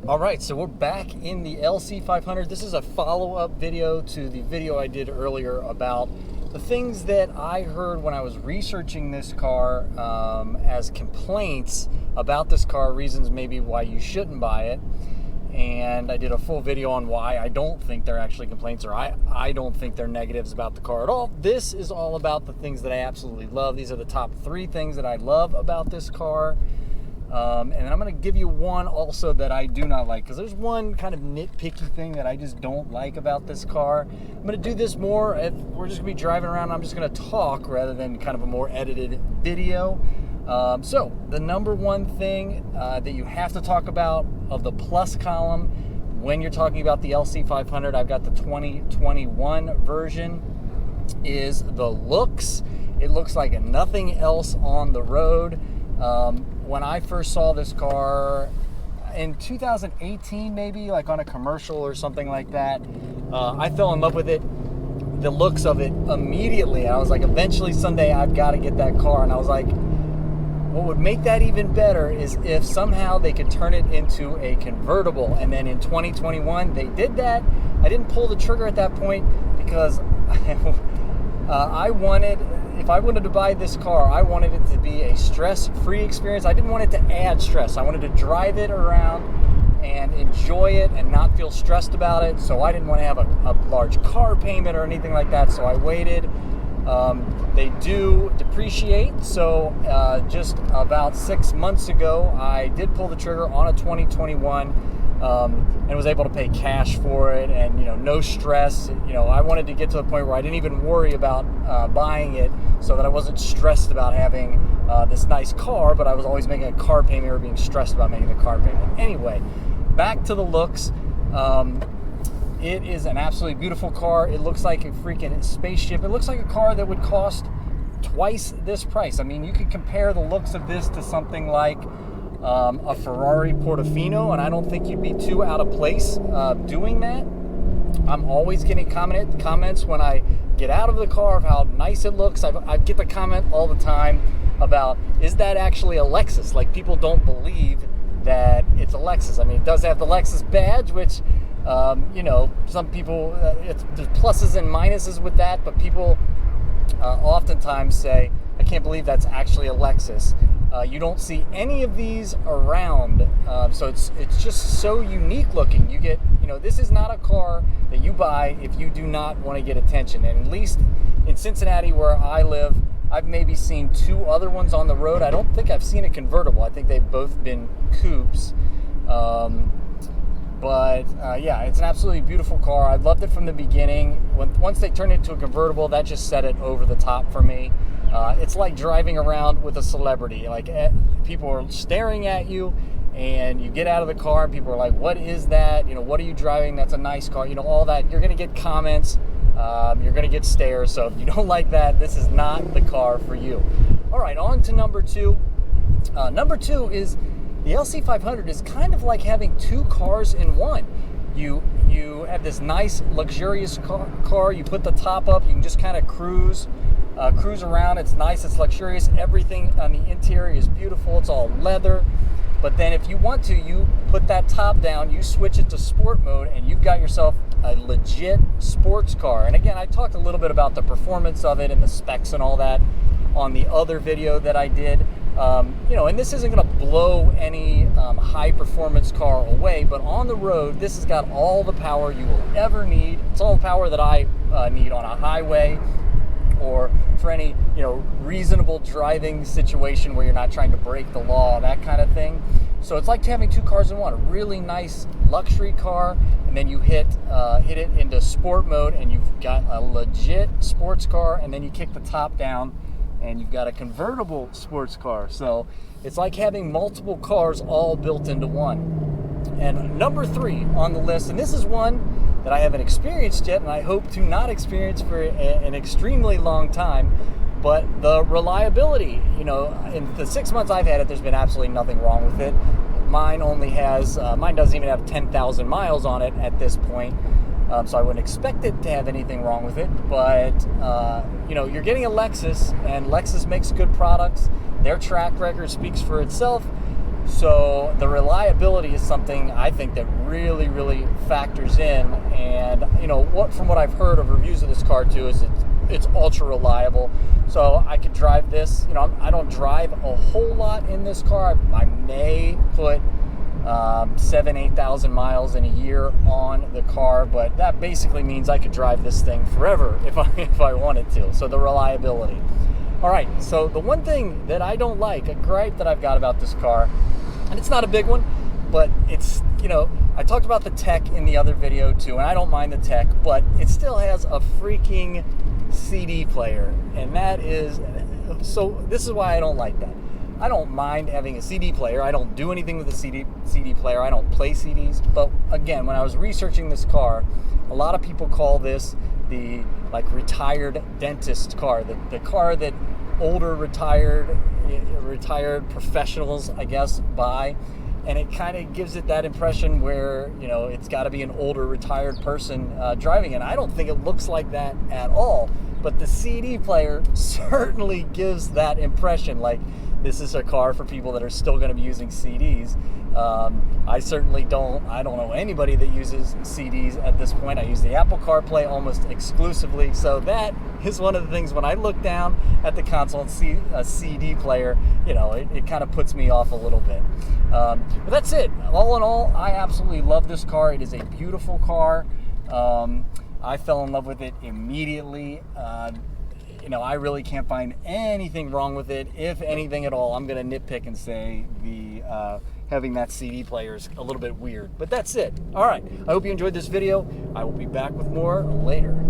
All right, so we're back in the LC500. This is a follow-up video to the video I did earlier about the things that I heard when I was researching this car as complaints about this car, reasons maybe why you shouldn't buy it. And I did a full video on why I don't think they're actually complaints, or I don't think they're negatives about the car at all. This is all about the things that I absolutely love. These are the top 3 things that I love about this car. And then I'm going to give you one also that I do not like, because there's one kind of nitpicky thing that I just don't like about this car. I'm going to do this more if we're just going to be driving around. I'm just going to talk rather than kind of a more edited video. So the number one thing that you have to talk about of the plus column when you're talking about the LC500, I've got the 2021 version, is the looks. It looks like nothing else on the road. When I first saw this car in 2018, maybe like on a commercial or something like that, I fell in love with it, the looks of it immediately. I was like, eventually someday I've got to get that car. And I was like, what would make that even better is if somehow they could turn it into a convertible. And then in 2021, they did that. I didn't pull the trigger at that point because if I wanted to buy this car, I wanted it to be a stress-free experience. I didn't want it to add stress. I wanted to drive it around and enjoy it and not feel stressed about it. So I didn't want to have a large car payment or anything like that. So I waited. They do depreciate. So just about 6 months ago, I did pull the trigger on a 2021 and was able to pay cash for it, and no stress. I wanted to get to the point where I didn't even worry about buying it, so that I wasn't stressed about having this nice car, but I was always making a car payment or being stressed about making the car payment. Anyway, back to the looks. It is an absolutely beautiful car. It looks like a freaking spaceship. It looks like a car that would cost twice this price. I mean, you could compare the looks of this to something like a Ferrari Portofino, and I don't think you'd be too out of place doing that. I'm always getting comments when I get out of the car of how nice it looks. I get the comment all the time about, is that actually a Lexus? Like, people don't believe that it's a Lexus. I mean, it does have the Lexus badge, which some people, there's pluses and minuses with that, but people oftentimes say, I can't believe that's actually a Lexus. You don't see any of these around, so it's just so unique looking. You get, this is not a car that you buy if you do not want to get attention. And at least in Cincinnati, where I live, I've maybe seen 2 other ones on the road. I don't think I've seen a convertible. I think they've both been coupes. Yeah, it's an absolutely beautiful car. I loved it from the beginning. Once they turned it into a convertible, that just set it over the top for me. It's like driving around with a celebrity. Like, people are staring at you, and you get out of the car, and people are like, what is that? What are you driving? That's a nice car. All that. You're going to get comments. You're going to get stares. So if you don't like that, this is not the car for you. All right, on to number 2. Number 2 is the LC500 is kind of like having 2 cars in one. You have this nice, luxurious car. You put the top up. You can just kind of cruise around. It's nice. It's luxurious. Everything on the interior is beautiful. It's all leather. But then if you want to, you put that top down, you switch it to sport mode, and you've got yourself a legit sports car. And again, I talked a little bit about the performance of it and the specs and all that on the other video that I did. And this isn't going to blow any high performance car away, but on the road, this has got all the power you will ever need. It's all the power that I need on a highway, or for any reasonable driving situation where you're not trying to break the law, that kind of thing. So it's like having 2 cars in one. A really nice luxury car, and then you hit it into sport mode, and you've got a legit sports car, and then you kick the top down, and you've got a convertible sports car. So it's like having multiple cars all built into one. And number 3 on the list, and this is one that I haven't experienced yet, and I hope to not experience for an extremely long time, but the reliability. In the 6 months I've had it, there's been absolutely nothing wrong with it. Mine doesn't even have 10,000 miles on it at this point, so I wouldn't expect it to have anything wrong with it. But you're getting a Lexus, and Lexus makes good products. Their track record speaks for itself. So the reliability is something I think that really, really factors in. And you know, from what I've heard of reviews of this car too, is it's ultra reliable. So I could drive this. You know, I don't drive a whole lot in this car. I may put 7,000-8,000 miles in a year on the car, but that basically means I could drive this thing forever if I wanted to. So the reliability. All right, so the one thing that I don't like, a gripe that I've got about this car, and it's not a big one, but it's, you know, I talked about the tech in the other video too, and I don't mind the tech, but it still has a freaking CD player, and that is, so this is why I don't like that. I don't mind having a CD player. I don't do anything with a CD player. I don't play CDs, but again, when I was researching this car, a lot of people call this the like retired dentist car, the car that older retired professionals, I guess, buy, and it kind of gives it that impression where, you know, it's got to be an older retired person driving it. I don't think it looks like that at all, but the CD player certainly gives that impression, like this is a car for people that are still going to be using CDs. I certainly don't. I don't know anybody that uses CDs at this point. I use the Apple CarPlay almost exclusively. So that is one of the things when I look down at the console and see a CD player, you know, it kind of puts me off a little bit. But that's it. All in all, I absolutely love this car. It is a beautiful car. I fell in love with it immediately. You know, I really can't find anything wrong with it. If anything at all, I'm going to nitpick and say the having that CD player is a little bit weird. But that's it. All right. I hope you enjoyed this video. I will be back with more later.